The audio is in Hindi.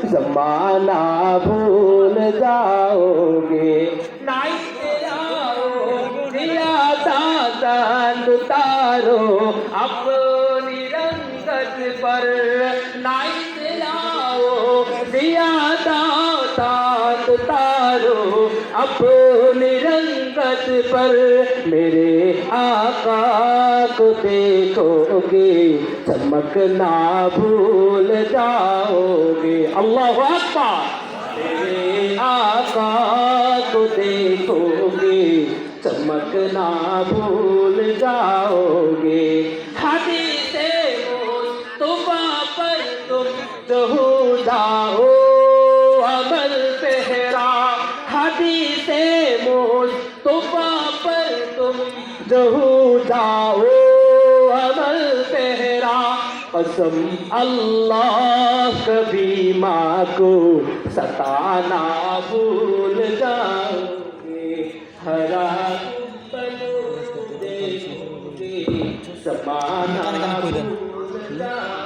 जमाना भूल जाओगे। नाइट आओ दिया दांत उतारो अपनी रंगत पर। नाइट आओ दिया दांत उतारो अपनी रंगत पर। मेरे आका को देखोगे चमकना भूल जाओगे। अल्लाहु अकबर। मेरे आका को देखोगे चमकना भूल जाओगे। हदीसे मुस्तफा पर तुम जो जाओ अमल पहरा। हदीसे मुस्तफा पर तुम जो जाओ अमल पहरा। कसम अल्लाह कभी माँ को सताना भूल जाओगे। हरा देखोगे जमाना भूल जाओगे।